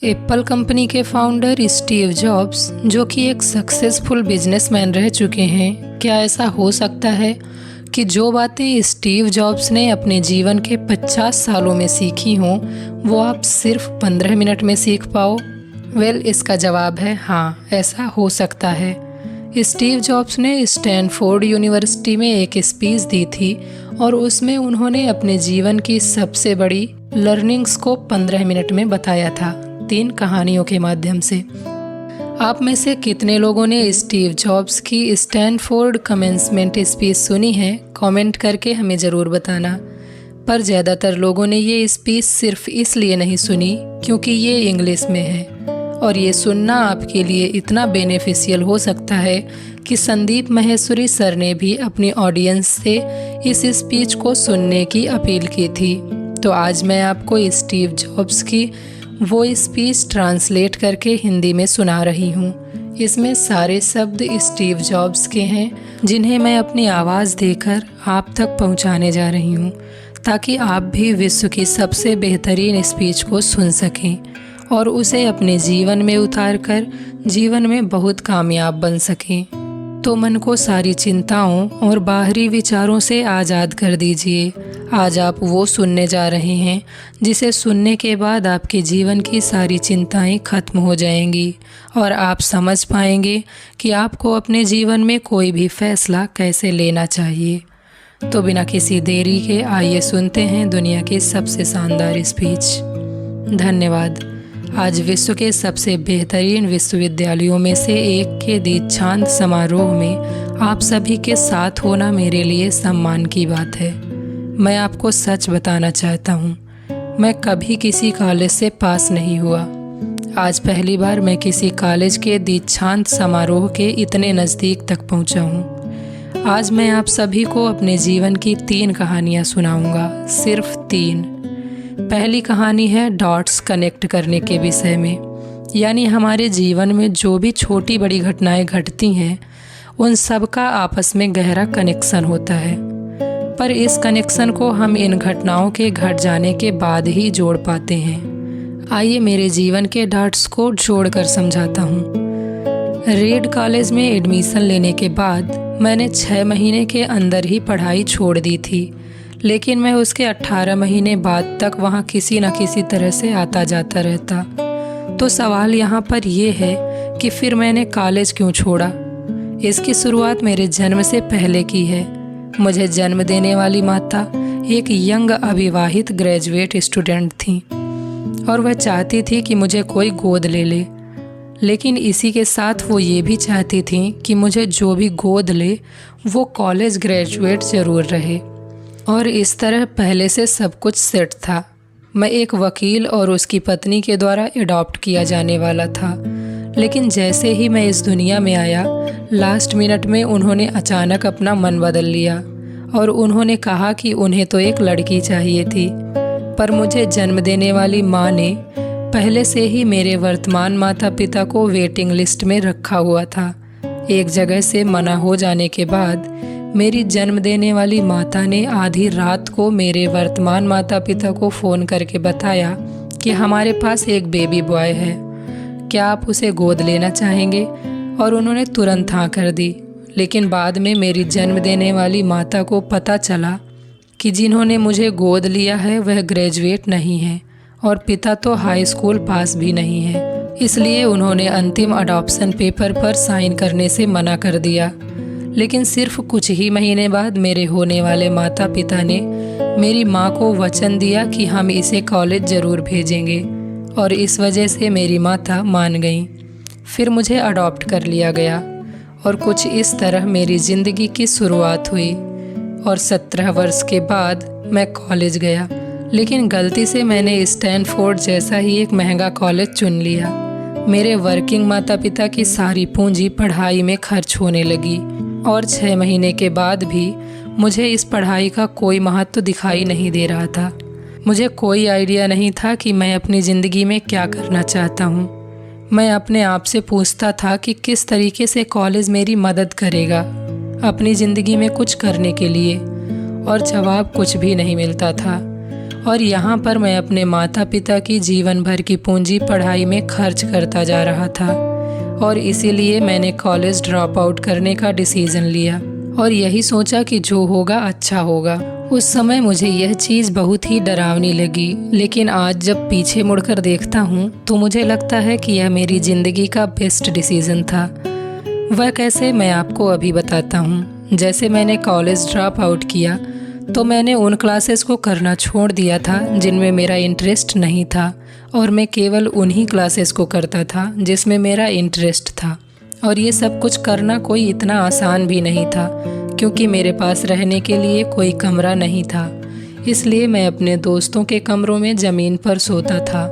Apple company के founder Steve jobs, जो कि एक सक्सेसफुल बिजनेसमैन रह चुके हैं, क्या ऐसा हो सकता है कि जो बातें स्टीव जॉब्स ने अपने जीवन के 50 सालों में सीखी हों, वो आप सिर्फ 15 मिनट में सीख पाओ? इसका जवाब है हाँ, ऐसा हो सकता है। स्टीव जॉब्स ने स्टैनफोर्ड यूनिवर्सिटी में एक स्पीच दी थी और उसमें उन्होंने अपने जीवन की सबसे बड़ी लर्निंग्स को 15 मिनट में बताया था, 3 कहानियों के माध्यम से। आप में से कितने लोगों ने स्टीव जॉब्स की स्टैनफोर्ड कमेंसमेंट स्पीच सुनी है? कमेंट करके हमें ज़रूर बताना। पर ज़्यादातर लोगों ने ये स्पीच सिर्फ इसलिए नहीं सुनी क्योंकि ये इंग्लिश में है, और ये सुनना आपके लिए इतना बेनिफिशियल हो सकता है कि संदीप महेश्वरी सर ने भी अपनी ऑडियंस से इस स्पीच को सुनने की अपील की थी। तो आज मैं आपको स्टीव जॉब्स की वो स्पीच ट्रांसलेट करके हिंदी में सुना रही हूँ। इसमें सारे शब्द स्टीव जॉब्स के हैं, जिन्हें मैं अपनी आवाज़ देकर आप तक पहुँचाने जा रही हूँ, ताकि आप भी विश्व की सबसे बेहतरीन स्पीच को सुन सकें और उसे अपने जीवन में उतारकर जीवन में बहुत कामयाब बन सकें। तो मन को सारी चिंताओं और बाहरी विचारों से आज़ाद कर दीजिए। आज आप वो सुनने जा रहे हैं जिसे सुनने के बाद आपके जीवन की सारी चिंताएं खत्म हो जाएंगी और आप समझ पाएंगे कि आपको अपने जीवन में कोई भी फैसला कैसे लेना चाहिए। तो बिना किसी देरी के आइए सुनते हैं दुनिया की सबसे शानदार स्पीच। धन्यवाद। आज विश्व के सबसे बेहतरीन विश्वविद्यालयों में से एक के दीक्षांत समारोह में आप सभी के साथ होना मेरे लिए सम्मान की बात है। मैं आपको सच बताना चाहता हूँ, मैं कभी किसी कॉलेज से पास नहीं हुआ। आज पहली बार मैं किसी कॉलेज के दीक्षांत समारोह के इतने नज़दीक तक पहुँचा हूँ। आज मैं आप सभी को अपने जीवन की 3 कहानियाँ सुनाऊँगा, सिर्फ 3। पहली कहानी है डॉट्स कनेक्ट करने के विषय में, यानी हमारे जीवन में जो भी छोटी बड़ी घटनाएं घटती हैं, उन सब का आपस में गहरा कनेक्शन होता है, पर इस कनेक्शन को हम इन घटनाओं के घट जाने के बाद ही जोड़ पाते हैं। आइए मेरे जीवन के डॉट्स को जोड़कर समझाता हूँ। रेड कॉलेज में एडमिशन लेने के बाद मैंने 6 महीने के अंदर ही पढ़ाई छोड़ दी थी, लेकिन मैं उसके 18 महीने बाद तक वहाँ किसी न किसी तरह से आता जाता रहता। तो सवाल यहाँ पर यह है कि फिर मैंने कॉलेज क्यों छोड़ा? इसकी शुरुआत मेरे जन्म से पहले की है। मुझे जन्म देने वाली माता एक यंग अविवाहित ग्रेजुएट स्टूडेंट थी और वह चाहती थी कि मुझे कोई गोद ले ले, लेकिन इसी के साथ वो ये भी चाहती थी कि मुझे जो भी गोद ले वो कॉलेज ग्रेजुएट ज़रूर रहे। और इस तरह पहले से सब कुछ सेट था। मैं एक वकील और उसकी पत्नी के द्वारा अडॉप्ट किया जाने वाला था, लेकिन जैसे ही मैं इस दुनिया में आया, लास्ट मिनट में उन्होंने अचानक अपना मन बदल लिया और उन्होंने कहा कि उन्हें तो एक लड़की चाहिए थी। पर मुझे जन्म देने वाली माँ ने पहले से ही मेरे वर्तमान माता पिता को वेटिंग लिस्ट में रखा हुआ था। एक जगह से मना हो जाने के बाद मेरी जन्म देने वाली माता ने आधी रात को मेरे वर्तमान माता पिता को फ़ोन करके बताया कि हमारे पास एक बेबी बॉय है, क्या आप उसे गोद लेना चाहेंगे? और उन्होंने तुरंत हाँ कर दी। लेकिन बाद में मेरी जन्म देने वाली माता को पता चला कि जिन्होंने मुझे गोद लिया है वह ग्रेजुएट नहीं है और पिता तो हाई स्कूल पास भी नहीं है, इसलिए उन्होंने अंतिम अडॉप्शन पेपर पर साइन करने से मना कर दिया। लेकिन सिर्फ कुछ ही महीने बाद मेरे होने वाले माता पिता ने मेरी माँ को वचन दिया कि हम इसे कॉलेज ज़रूर भेजेंगे, और इस वजह से मेरी माता मान गई। फिर मुझे अडॉप्ट कर लिया गया और कुछ इस तरह मेरी ज़िंदगी की शुरुआत हुई। और 17 वर्ष के बाद मैं कॉलेज गया, लेकिन गलती से मैंने स्टैनफोर्ड जैसा ही एक महंगा कॉलेज चुन लिया। मेरे वर्किंग माता पिता की सारी पूंजी पढ़ाई में खर्च होने लगी और 6 महीने के बाद भी मुझे इस पढ़ाई का कोई महत्व दिखाई नहीं दे रहा था। मुझे कोई आइडिया नहीं था कि मैं अपनी ज़िंदगी में क्या करना चाहता हूँ। मैं अपने आप से पूछता था कि किस तरीके से कॉलेज मेरी मदद करेगा अपनी ज़िंदगी में कुछ करने के लिए, और जवाब कुछ भी नहीं मिलता था। और यहाँ पर मैं अपने माता पिता की जीवन भर की पूंजी पढ़ाई में खर्च करता जा रहा था और इसीलिए मैंने कॉलेज ड्रॉप आउट करने का डिसीज़न लिया और यही सोचा कि जो होगा अच्छा होगा। उस समय मुझे यह चीज़ बहुत ही डरावनी लगी, लेकिन आज जब पीछे मुड़कर देखता हूँ तो मुझे लगता है कि यह मेरी ज़िंदगी का बेस्ट डिसीज़न था। वह कैसे, मैं आपको अभी बताता हूँ। जैसे मैंने कॉलेज ड्रॉप आउट किया तो मैंने उन क्लासेस को करना छोड़ दिया था जिनमें मेरा इंटरेस्ट नहीं था और मैं केवल उन्हीं क्लासेस को करता था जिसमें मेरा इंटरेस्ट था। और ये सब कुछ करना कोई इतना आसान भी नहीं था क्योंकि मेरे पास रहने के लिए कोई कमरा नहीं था, इसलिए मैं अपने दोस्तों के कमरों में ज़मीन पर सोता था।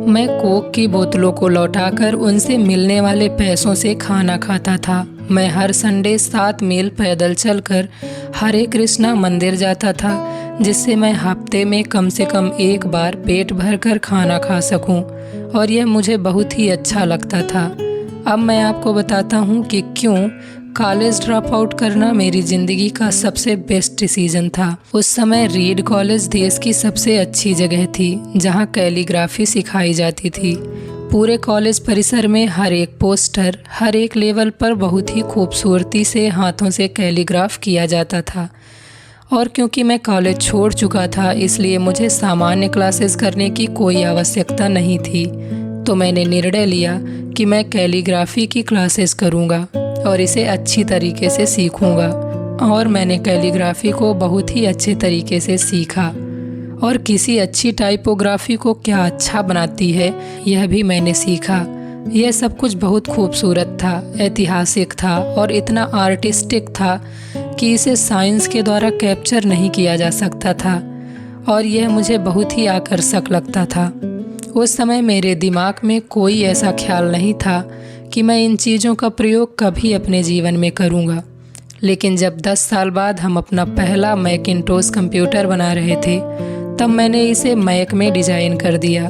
मैं कोक की बोतलों को लौटाकर उनसे मिलने वाले पैसों से खाना खाता था। मैं हर संडे 7 मील पैदल चलकर हरे कृष्णा मंदिर जाता था, जिससे मैं हफ्ते में कम से कम एक बार पेट भरकर खाना खा सकूं, और यह मुझे बहुत ही अच्छा लगता था। अब मैं आपको बताता हूं कि क्यों कॉलेज ड्रॉप आउट करना मेरी ज़िंदगी का सबसे बेस्ट डिसीज़न था। उस समय रीड कॉलेज देश की सबसे अच्छी जगह थी जहां कैलीग्राफी सिखाई जाती थी। पूरे कॉलेज परिसर में हर एक पोस्टर हर एक लेवल पर बहुत ही खूबसूरती से हाथों से कैलीग्राफ किया जाता था। और क्योंकि मैं कॉलेज छोड़ चुका था इसलिए मुझे सामान्य क्लासेस करने की कोई आवश्यकता नहीं थी, तो मैंने निर्णय लिया कि मैं कैलीग्राफी की क्लासेस करूँगा और इसे अच्छी तरीके से सीखूँगा। और मैंने कैलीग्राफी को बहुत ही अच्छे तरीके से सीखा और किसी अच्छी टाइपोग्राफी को क्या अच्छा बनाती है यह भी मैंने सीखा। यह सब कुछ बहुत खूबसूरत था, ऐतिहासिक था और इतना आर्टिस्टिक था कि इसे साइंस के द्वारा कैप्चर नहीं किया जा सकता था, और यह मुझे बहुत ही आकर्षक लगता था। उस समय मेरे दिमाग में कोई ऐसा ख्याल नहीं था कि मैं इन चीज़ों का प्रयोग कभी अपने जीवन में करूँगा। लेकिन जब 10 साल बाद हम अपना पहला मैकिंटोश कंप्यूटर बना रहे थे तब मैंने इसे मैक में डिज़ाइन कर दिया,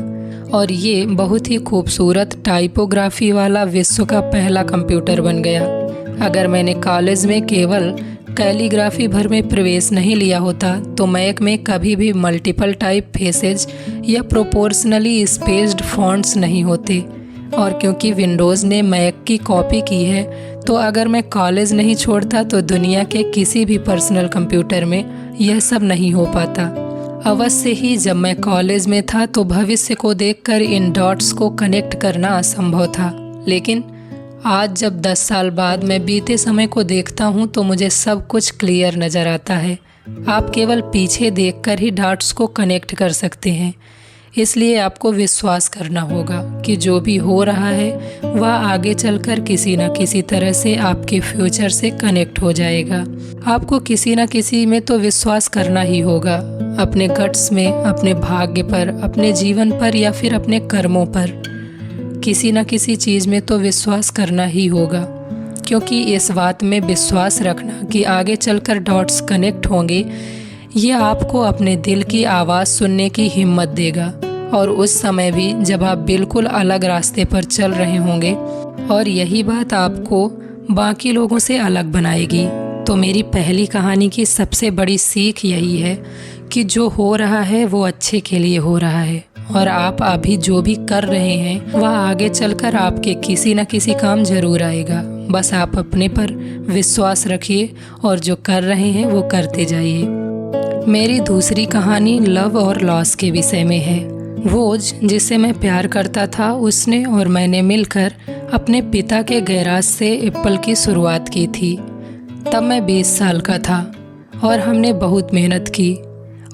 और ये बहुत ही खूबसूरत टाइपोग्राफी वाला विश्व का पहला कंप्यूटर बन गया। अगर मैंने कॉलेज में केवल कैलीग्राफी भर में प्रवेश नहीं लिया होता तो मैक में कभी भी मल्टीपल टाइप फेसेज या प्रोपोर्शनली स्पेस्ड फॉन्ट्स नहीं होते। और क्योंकि विंडोज़ ने मैक की कॉपी की है तो अगर मैं कॉलेज नहीं छोड़ता तो दुनिया के किसी भी पर्सनल कंप्यूटर में यह सब नहीं हो पाता। अवश्य ही जब मैं कॉलेज में था तो भविष्य को देखकर इन डॉट्स को कनेक्ट करना असंभव था, लेकिन आज जब 10 साल बाद मैं बीते समय को देखता हूँ तो मुझे सब कुछ क्लियर नज़र आता है। आप केवल पीछे देखकर ही डॉट्स को कनेक्ट कर सकते हैं, इसलिए आपको विश्वास करना होगा कि जो भी हो रहा है वह आगे चलकर किसी न किसी तरह से आपके फ्यूचर से कनेक्ट हो जाएगा। आपको किसी न किसी में तो विश्वास करना ही होगा, अपने गट्स में, अपने भाग्य पर, अपने जीवन पर या फिर अपने कर्मों पर। किसी न किसी चीज़ में तो विश्वास करना ही होगा, क्योंकि इस बात में विश्वास रखना कि आगे चलकर डॉट्स कनेक्ट होंगे, यह आपको अपने दिल की आवाज़ सुनने की हिम्मत देगा। और उस समय भी जब आप बिल्कुल अलग रास्ते पर चल रहे होंगे और यही बात आपको बाकी लोगों से अलग बनाएगी। तो मेरी पहली कहानी की सबसे बड़ी सीख यही है कि जो हो रहा है वो अच्छे के लिए हो रहा है, और आप अभी जो भी कर रहे हैं वह आगे चलकर आपके किसी न किसी काम जरूर आएगा। बस आप अपने पर विश्वास रखिए और जो कर रहे हैं वो करते जाइए। मेरी दूसरी कहानी लव और लॉस के विषय में है। वोज, जिससे मैं प्यार करता था, उसने और मैंने मिलकर अपने पिता के गैराज से एप्पल की शुरुआत की थी। तब मैं 20 साल का था और हमने बहुत मेहनत की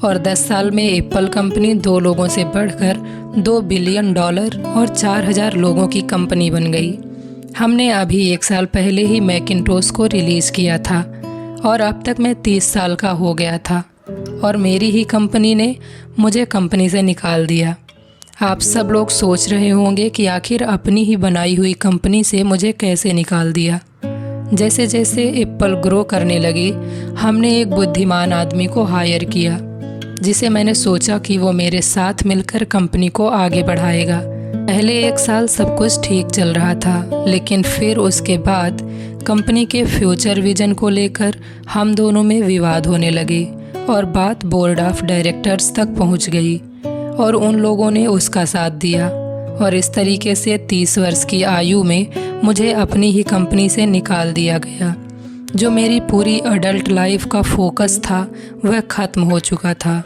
और 10 साल में एप्पल कंपनी 2 लोगों से बढ़कर $2 बिलियन और 4000 लोगों की कंपनी बन गई। हमने अभी 1 साल पहले ही मैकिंटोश को रिलीज़ किया था और अब तक मैं 30 साल का हो गया था और मेरी ही कंपनी ने मुझे कंपनी से निकाल दिया। आप सब लोग सोच रहे होंगे कि आखिर अपनी ही बनाई हुई कंपनी से मुझे कैसे निकाल दिया। जैसे जैसे एप्पल ग्रो करने लगी, हमने एक बुद्धिमान आदमी को हायर किया जिसे मैंने सोचा कि वो मेरे साथ मिलकर कंपनी को आगे बढ़ाएगा। पहले 1 साल सब कुछ ठीक चल रहा था, लेकिन फिर उसके बाद कंपनी के फ्यूचर विजन को लेकर हम दोनों में विवाद होने लगे और बात बोर्ड ऑफ डायरेक्टर्स तक पहुंच गई और उन लोगों ने उसका साथ दिया और इस तरीके से 30 वर्ष की आयु में मुझे अपनी ही कंपनी से निकाल दिया गया। जो मेरी पूरी अडल्ट लाइफ का फोकस था वह ख़त्म हो चुका था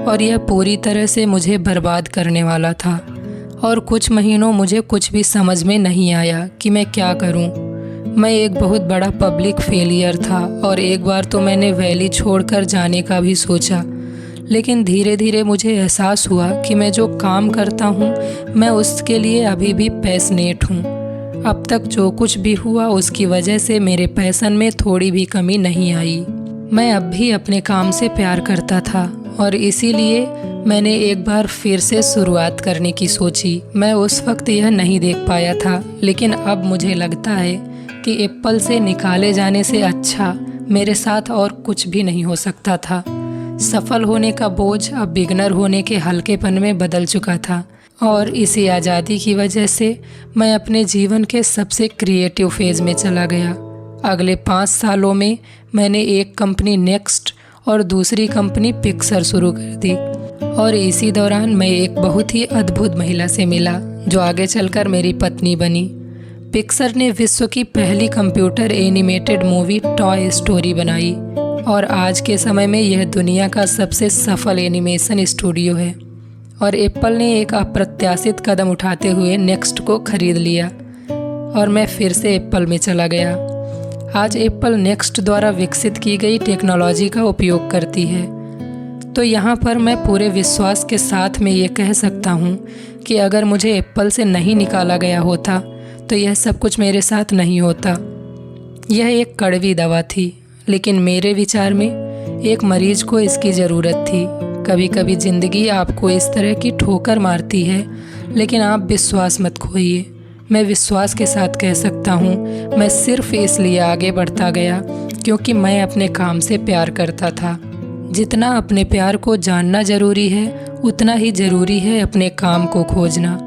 और यह पूरी तरह से मुझे बर्बाद करने वाला था। और कुछ महीनों मुझे कुछ भी समझ में नहीं आया कि मैं क्या करूं। मैं एक बहुत बड़ा पब्लिक फेलियर था और एक बार तो मैंने वैली छोड़कर जाने का भी सोचा, लेकिन धीरे धीरे मुझे एहसास हुआ कि मैं जो काम करता हूँ मैं उसके लिए अभी भी पैशनेट हूँ। अब तक जो कुछ भी हुआ उसकी वजह से मेरे पैशन में थोड़ी भी कमी नहीं आई। मैं अब भी अपने काम से प्यार करता था और इसीलिए मैंने एक बार फिर से शुरुआत करने की सोची। मैं उस वक्त यह नहीं देख पाया था, लेकिन अब मुझे लगता है कि एप्पल से निकाले जाने से अच्छा मेरे साथ और कुछ भी नहीं हो सकता था। सफल होने का बोझ अब बिगनर होने के हल्केपन में बदल चुका था और इसी आज़ादी की वजह से मैं अपने जीवन के सबसे क्रिएटिव फेज़ में चला गया। अगले 5 सालों में मैंने एक कंपनी नेक्स्ट और दूसरी कंपनी पिक्सर शुरू कर दी और इसी दौरान मैं एक बहुत ही अद्भुत महिला से मिला जो आगे चलकर मेरी पत्नी बनी। पिक्सर ने विश्व की पहली computer animated movie toy story बनाई और आज के समय में यह दुनिया का सबसे सफल एनिमेशन स्टूडियो है। और एप्पल ने एक अप्रत्याशित कदम उठाते हुए नेक्स्ट को खरीद लिया और मैं फिर से एप्पल में चला गया। आज एप्पल नेक्स्ट द्वारा विकसित की गई टेक्नोलॉजी का उपयोग करती है। तो यहाँ पर मैं पूरे विश्वास के साथ में ये कह सकता हूँ कि अगर मुझे एप्पल से नहीं निकाला गया होता तो यह सब कुछ मेरे साथ नहीं होता। यह एक कड़वी दवा थी, लेकिन मेरे विचार में एक मरीज को इसकी ज़रूरत थी। कभी कभी ज़िंदगी आपको इस तरह की ठोकर मारती है, लेकिन आप विश्वास मत खोइए। मैं विश्वास के साथ कह सकता हूँ, मैं सिर्फ इसलिए आगे बढ़ता गया क्योंकि मैं अपने काम से प्यार करता था। जितना अपने प्यार को जानना ज़रूरी है, उतना ही ज़रूरी है अपने काम को खोजना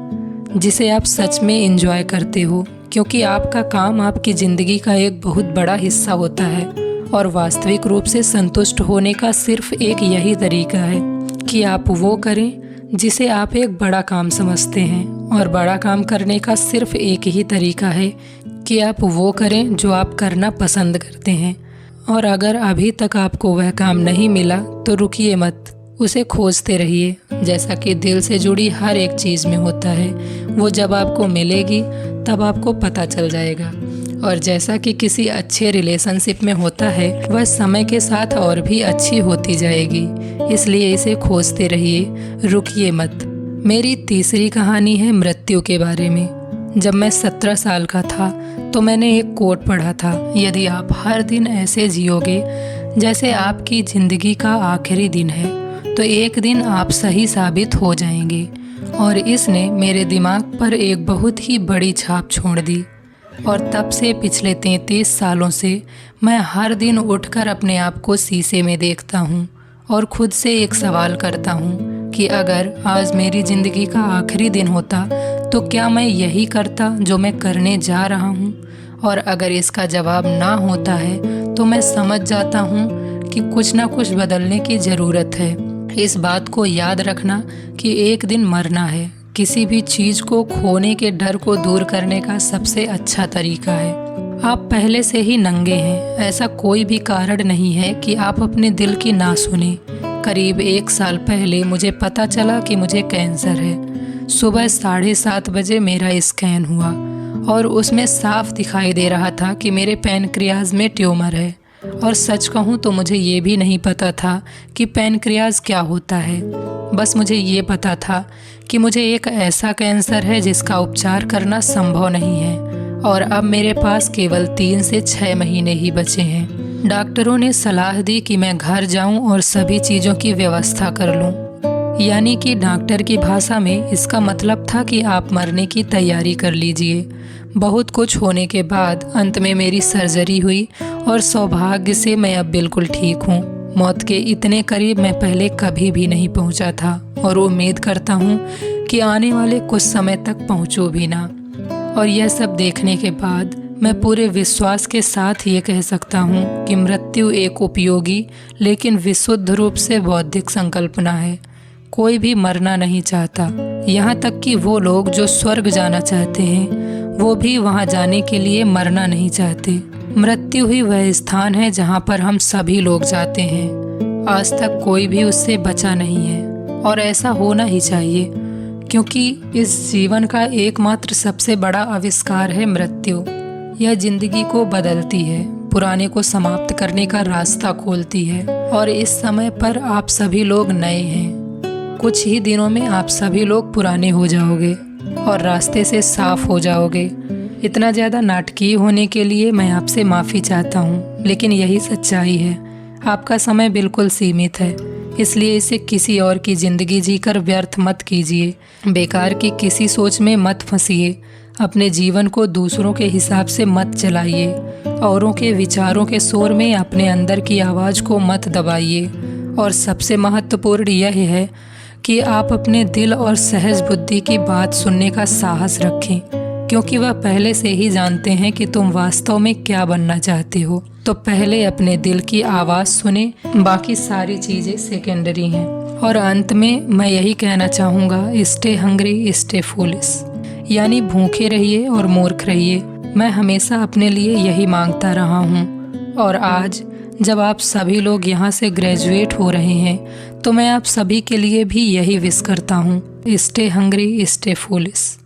जिसे आप सच में एंजॉय करते हो, क्योंकि आपका काम आपकी ज़िंदगी का एक बहुत बड़ा हिस्सा होता है। और वास्तविक रूप से संतुष्ट होने का सिर्फ एक यही तरीका है कि आप वो करें जिसे आप एक बड़ा काम समझते हैं, और बड़ा काम करने का सिर्फ एक ही तरीका है कि आप वो करें जो आप करना पसंद करते हैं। और अगर अभी तक आपको वह काम नहीं मिला तो रुकिए मत, उसे खोजते रहिए। जैसा कि दिल से जुड़ी हर एक चीज़ में होता है, वो जब आपको मिलेगी तब आपको पता चल जाएगा। और जैसा कि किसी अच्छे रिलेशनशिप में होता है, वह समय के साथ और भी अच्छी होती जाएगी। इसलिए इसे खोजते रहिए, रुकिए मत। मेरी तीसरी कहानी है मृत्यु के बारे में। जब मैं 17 साल का था तो मैंने एक कोट पढ़ा था, यदि आप हर दिन ऐसे जियोगे जैसे आपकी ज़िंदगी का आखिरी दिन है तो एक दिन आप सही साबित हो जाएंगे। और इसने मेरे दिमाग पर एक बहुत ही बड़ी छाप छोड़ दी। और तब से पिछले 33 सालों से मैं हर दिन उठकर अपने आप को शीशे में देखता हूँ और खुद से एक सवाल करता हूँ कि अगर आज मेरी ज़िंदगी का आखिरी दिन होता तो क्या मैं यही करता जो मैं करने जा रहा हूँ। और अगर इसका जवाब ना होता है तो मैं समझ जाता हूँ कि कुछ ना कुछ बदलने की ज़रूरत है। इस बात को याद रखना कि एक दिन मरना है किसी भी चीज़ को खोने के डर को दूर करने का सबसे अच्छा तरीका है। आप पहले से ही नंगे हैं, ऐसा कोई भी कारण नहीं है कि आप अपने दिल की ना सुने। करीब 1 साल पहले मुझे पता चला कि मुझे कैंसर है। सुबह 7:30 बजे मेरा स्कैन हुआ और उसमें साफ दिखाई दे रहा था कि मेरे पैनक्रियाज में ट्यूमर है। और सच कहूँ तो मुझे ये भी नहीं पता था कि पैनक्रियाज क्या होता है। बस मुझे ये पता था कि मुझे एक ऐसा कैंसर है जिसका उपचार करना संभव नहीं है और अब मेरे पास केवल 3 से 6 महीने ही बचे हैं। डॉक्टरों ने सलाह दी कि मैं घर जाऊं और सभी चीज़ों की व्यवस्था कर लूं। यानी कि डॉक्टर की भाषा में इसका मतलब था कि आप मरने की तैयारी कर लीजिए। बहुत कुछ होने के बाद अंत में मेरी सर्जरी हुई और सौभाग्य से मैं अब बिल्कुल ठीक हूँ। मौत के इतने करीब मैं पहले कभी भी नहीं पहुँचा था और उम्मीद करता हूँ कि आने वाले कुछ समय तक पहुँचूँ भी ना। और यह सब देखने के बाद मैं पूरे विश्वास के साथ ये कह सकता हूँ कि मृत्यु एक उपयोगी लेकिन विशुद्ध रूप से बौद्धिक संकल्पना है। कोई भी मरना नहीं चाहता, यहाँ तक कि वो लोग जो स्वर्ग जाना चाहते हैं वो भी वहाँ जाने के लिए मरना नहीं चाहते। मृत्यु ही वह स्थान है जहाँ पर हम सभी लोग जाते हैं। आज तक कोई भी उससे बचा नहीं है और ऐसा होना ही चाहिए, क्योंकि इस जीवन का एकमात्र सबसे बड़ा आविष्कार है मृत्यु। यह जिंदगी को बदलती है, पुराने को समाप्त करने का रास्ता खोलती है और इस समय पर आप सभी लोग नए हैं। कुछ ही दिनों में आप सभी लोग पुराने हो जाओगे और रास्ते से साफ हो जाओगे। इतना ज़्यादा नाटकीय होने के लिए मैं आपसे माफ़ी चाहता हूँ, लेकिन यही सच्चाई है। आपका समय बिल्कुल सीमित है, इसलिए इसे किसी और की ज़िंदगी जीकर व्यर्थ मत कीजिए। बेकार की किसी सोच में मत फंसिए। अपने जीवन को दूसरों के हिसाब से मत चलाइए। औरों के विचारों के शोर में अपने अंदर की आवाज़ को मत दबाइए। और सबसे महत्वपूर्ण यह है कि आप अपने दिल और सहज बुद्धि की बात सुनने का साहस रखें, क्योंकि वह पहले से ही जानते हैं कि तुम वास्तव में क्या बनना चाहते हो। तो पहले अपने दिल की आवाज़ सुने, बाकी सारी चीज़ें सेकेंडरी हैं। और अंत में मैं यही कहना चाहूँगा, स्टे हंग्री स्टे फूलिश, यानी भूखे रहिए और मूर्ख रहिए। मैं हमेशा अपने लिए यही मांगता रहा हूँ और आज जब आप सभी लोग यहाँ से ग्रेजुएट हो रहे हैं तो मैं आप सभी के लिए भी यही विश करता हूँ, स्टे हंग्री स्टे फूलिश,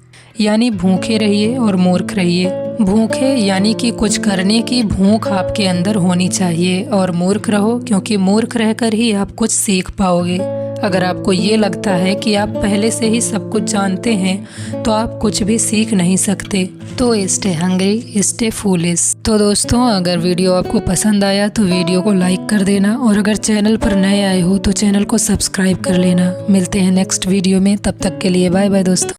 यानी भूखे रहिए और मूर्ख रहिए। भूखे यानी कि कुछ करने की भूख आपके अंदर होनी चाहिए, और मूर्ख रहो क्योंकि मूर्ख रहकर ही आप कुछ सीख पाओगे। अगर आपको ये लगता है कि आप पहले से ही सब कुछ जानते हैं तो आप कुछ भी सीख नहीं सकते। तो स्टे हंग्री स्टे फूलिश। तो दोस्तों, अगर वीडियो आपको पसंद आया तो वीडियो को लाइक कर देना, और अगर चैनल पर नए आए हो तो चैनल को सब्सक्राइब कर लेना। मिलते हैं नेक्स्ट वीडियो में, तब तक के लिए बाय बाय दोस्तों।